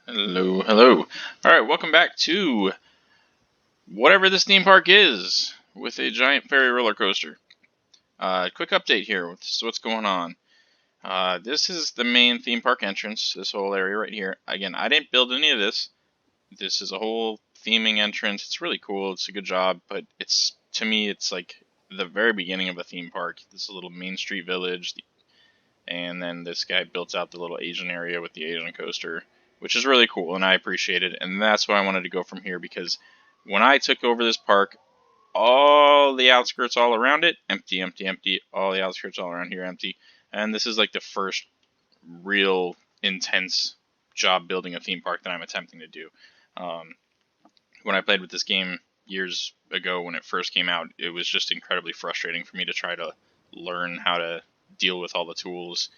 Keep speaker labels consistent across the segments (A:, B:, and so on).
A: Hello, hello. Alright, welcome back to whatever this theme park is with a giant fairy roller coaster. Quick update here. What's going on? This is the main theme park entrance, this whole area right here. Again, I didn't build any of this. This is a whole theming entrance. It's really cool. It's a good job, but to me, it's like the very beginning of a theme park. This little Main Street village, and then this guy built out the little Asian area with the Asian coaster, which is really cool, and I appreciate it. And that's why I wanted to go from here, because when I took over this park, all the outskirts all around it, empty, empty, empty. All the outskirts all around here, empty. And this is like the first real intense job building a theme park that I'm attempting to do. Um, when I played with this game years ago when it first came out, it was just incredibly frustrating for me to try to learn how to deal with all the tools.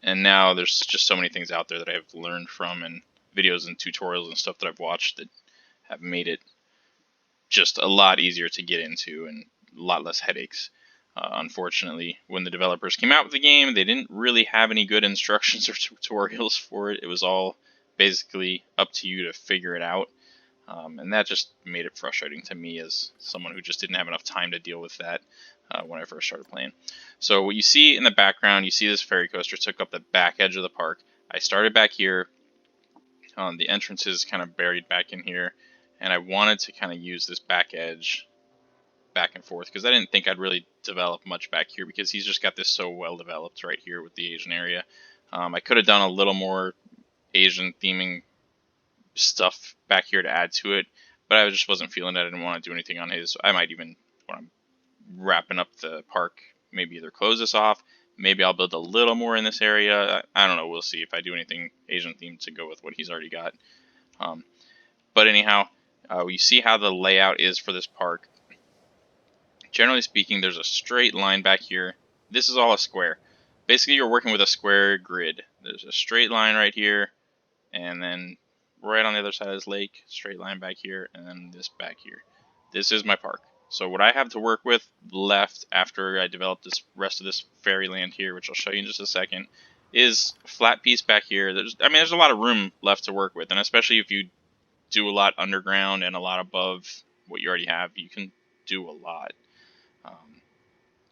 A: And now there's just so many things out there that I've learned from, and videos and tutorials and stuff that I've watched that have made it just a lot easier to get into and a lot less headaches. Unfortunately, when the developers came out with the game, they didn't really have any good instructions or tutorials for it. It was all basically up to you to figure it out. And that just made it frustrating to me as someone who just didn't have enough time to deal with that when I first started playing. So what you see in the background, you see this ferry coaster took up the back edge of the park. I started back here. The entrance is kind of buried back in here, and I wanted to kind of use this back edge back and forth because I didn't think I'd really develop much back here because he's just got this so well developed right here with the Asian area. I could have done a little more Asian theming stuff back here to add to it, but I just wasn't feeling that. I didn't want to do anything on his. I might even, when I'm wrapping up the park, maybe either close this off. Maybe I'll build a little more in this area. I don't know. We'll see if I do anything Asian themed to go with what he's already got. But anyhow, you see how the layout is for this park. Generally speaking, there's a straight line back here. This is all a square. Basically, you're working with a square grid. There's a straight line right here, and then right on the other side of this lake, straight line back here, and then this back here. This is my park. So what I have to work with left after I develop this rest of this fairyland here, which I'll show you in just a second, is a flat piece back here. There's a lot of room left to work with, and especially if you do a lot underground and a lot above what you already have, you can do um,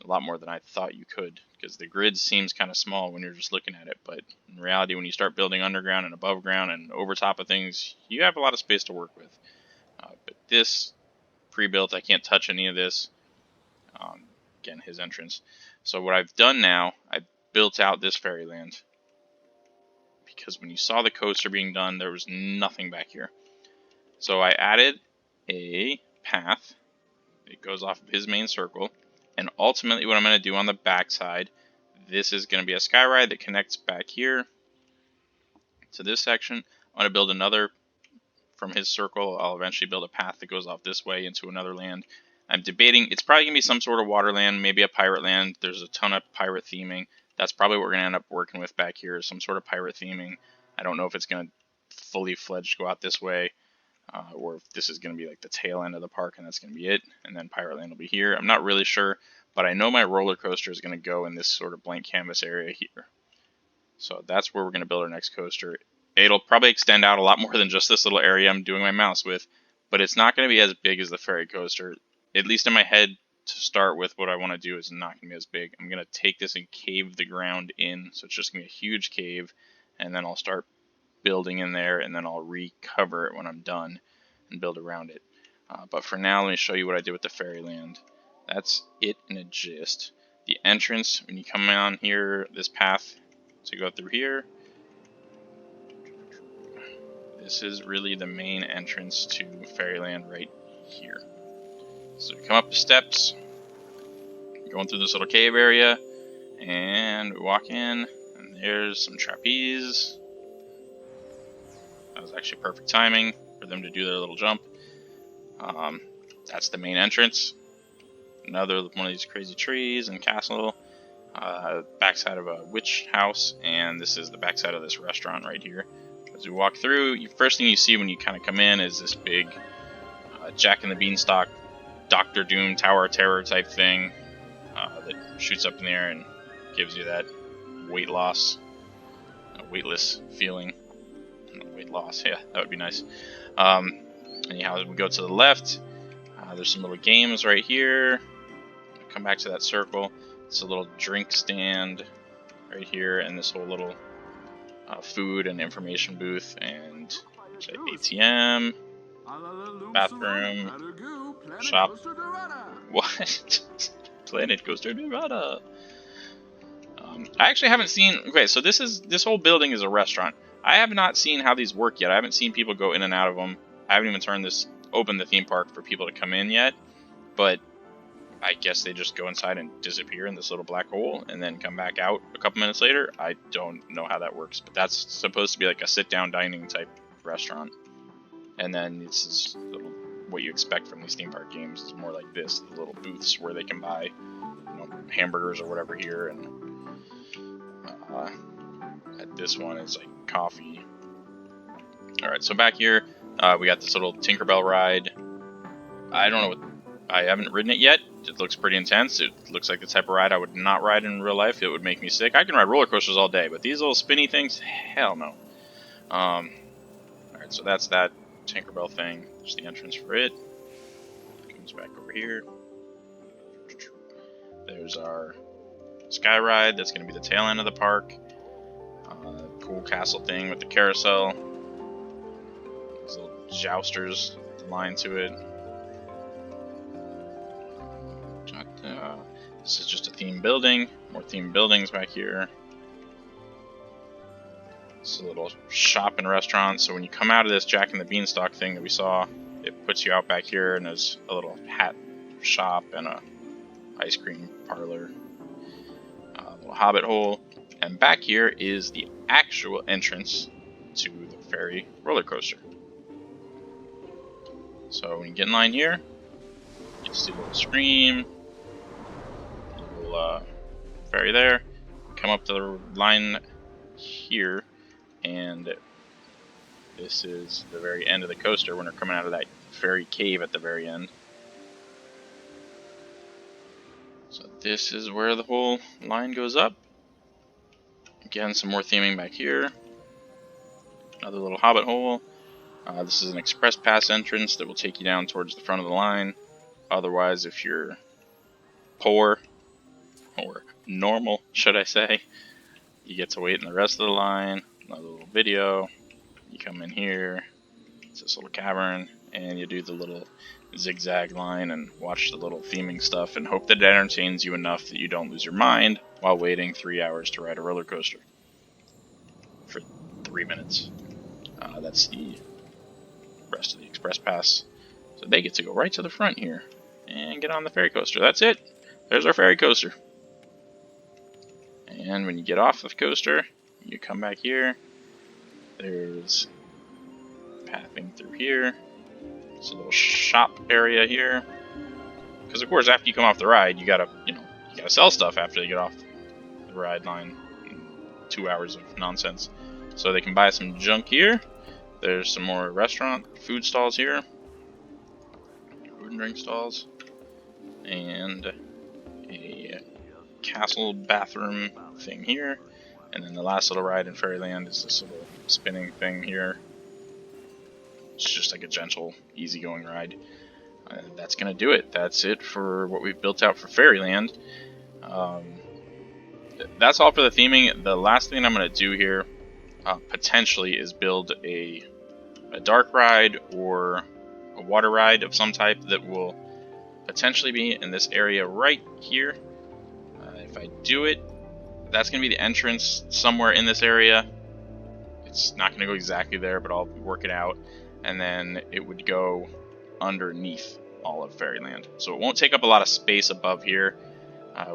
A: a lot more than I thought you could, because the grid seems kind of small when you're just looking at it, but in reality, when you start building underground and above ground and over top of things, you have a lot of space to work with. But this pre-built, I can't touch any of this. Again, his entrance. So what I've done now, I've built out this fairyland, because when you saw the coaster being done, there was nothing back here. So I added a path. It goes off of his main circle. And ultimately what I'm going to do on the back side, this is going to be a sky ride that connects back here to this section. I'm going to build another from his circle. I'll eventually build a path that goes off this way into another land. I'm debating, it's probably going to be some sort of water land, maybe a pirate land. There's a ton of pirate theming. That's probably what we're going to end up working with back here, is some sort of pirate theming. I don't know if it's going to fully fledged go out this way, or if this is going to be like the tail end of the park and that's going to be it, and then Pirate Land will be here. I'm not really sure, but I know my roller coaster is going to go in this sort of blank canvas area here. So that's where we're going to build our next coaster. It'll probably extend out a lot more than just this little area I'm doing my mouse with, but it's not going to be as big as the ferry coaster. At least in my head, to start with, what I want to do is not going to be as big. I'm going to take this and cave the ground in, so it's just going to be a huge cave, and then I'll start building in there, and then I'll recover it when I'm done and build around it. But for now, let me show you what I did with the fairyland. That's it in a gist. The entrance, when you come on here, this path to go through here, this is really the main entrance to fairyland right here. So we come up the steps, going through this little cave area, and we walk in, and there's some trapeze. That was actually perfect timing for them to do their little jump. That's the main entrance. Another one of these crazy trees and castle. Backside of a witch house, and this is the backside of this restaurant right here. As we walk through, first thing you see when you kind of come in is this big Jack and the Beanstalk, Doctor Doom Tower of Terror type thing that shoots up in the air and gives you that weightless feeling. weight loss. Yeah, that would be nice. Anyhow, as we go to the left, there's some little games right here. Come back to that circle. It's a little drink stand right here, and this whole little food and information booth, and ATM, bathroom, shop. What? Planet Coaster Nevada. I actually haven't seen. Okay, so this whole building is a restaurant. I have not seen how these work yet. I haven't seen people go in and out of them. I haven't even opened the theme park for people to come in yet. But I guess they just go inside and disappear in this little black hole and then come back out a couple minutes later. I don't know how that works, but that's supposed to be like a sit-down dining type restaurant. And then this is what you expect from these theme park games. It's more like this, the little booths where they can buy, hamburgers or whatever here, and at this one is like coffee. All right, so back here we got this little Tinkerbell ride. I don't know I haven't ridden it yet. It looks pretty intense. It looks like the type of ride I would not ride in real life. It would make me sick. I can ride roller coasters all day, but these little spinny things, hell no. All right, so that's that Tinkerbell thing. There's the entrance for it. Comes back over here. There's our sky ride. That's going to be the tail end of the park. Cool castle thing with the carousel. These little jousters with the line to it. This is just a themed building. More themed buildings back here. It's a little shop and restaurant. So when you come out of this Jack and the Beanstalk thing that we saw, it puts you out back here, and there's a little hat shop and a ice cream parlor. A little hobbit hole. And back here is the actual entrance to the ferry roller coaster. So when you get in line here, you'll see a little screen. Ferry there. Come up to the line here, and this is the very end of the coaster when we're coming out of that ferry cave at the very end. So this is where the whole line goes up. Again, some more theming back here. Another little hobbit hole. This is an express pass entrance that will take you down towards the front of the line. Otherwise, if you're poor, or normal, should I say, you get to wait in the rest of the line. Another little video. You come in here. It's this little cavern, and you do the little zigzag line and watch the little theming stuff and hope that it entertains you enough that you don't lose your mind while waiting 3 hours to ride a roller coaster for 3 minutes. That's the rest of the express pass. So they get to go right to the front here and get on the ferry coaster. That's it. There's our ferry coaster. And when you get off the coaster, you come back here. There's pathing through here. It's a little shop area here. Because of course, after you come off the ride, you gotta sell stuff after you get off the ride line. 2 hours of nonsense. So they can buy some junk here. There's some more restaurant food stalls here. Food and drink stalls. And a castle bathroom thing here. And then the last little ride in Fairyland is this little spinning thing here. It's just like a gentle, easygoing ride. That's going to do it. That's it for what we've built out for Fairyland. That's all for the theming. The last thing I'm going to do here, potentially, is build a dark ride or a water ride of some type that will potentially be in this area right here. If I do it, that's going to be the entrance somewhere in this area. It's not going to go exactly there, but I'll work it out. And then it would go underneath all of Fairyland. So it won't take up a lot of space above here,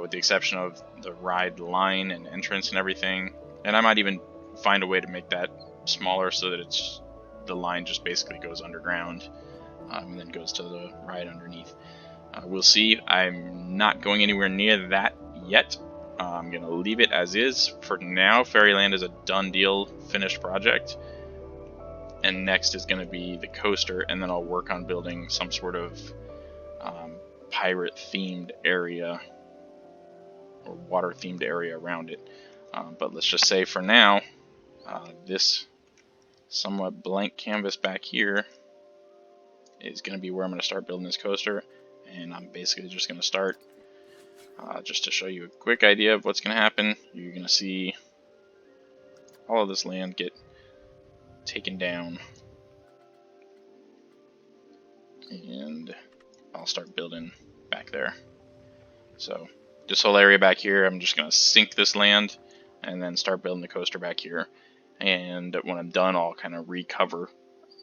A: with the exception of the ride line and entrance and everything. And I might even find a way to make that smaller so that the line just basically goes underground, and then goes to the ride underneath. We'll see. I'm not going anywhere near that yet. I'm going to leave it as is for now. Fairyland is a done deal, finished project. And next is going to be the coaster, and then I'll work on building some sort of pirate-themed area or water-themed area around it. But let's just say for now, this somewhat blank canvas back here is going to be where I'm going to start building this coaster. And I'm basically just going to start, just to show you a quick idea of what's going to happen. You're going to see all of this land get taken down. And I'll start building back there. So this whole area back here, I'm just going to sink this land and then start building the coaster back here. And when I'm done, I'll kind of recover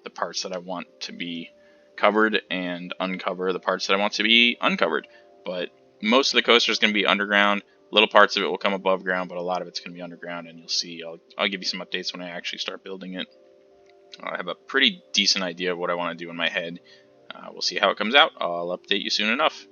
A: the parts that I want to be covered and uncover the parts that I want to be uncovered. But most of the coaster is going to be underground. Little parts of it will come above ground, but a lot of it's going to be underground, and you'll see. I'll give you some updates when I actually start building it. I have a pretty decent idea of what I want to do in my head. We'll see how it comes out. I'll update you soon enough.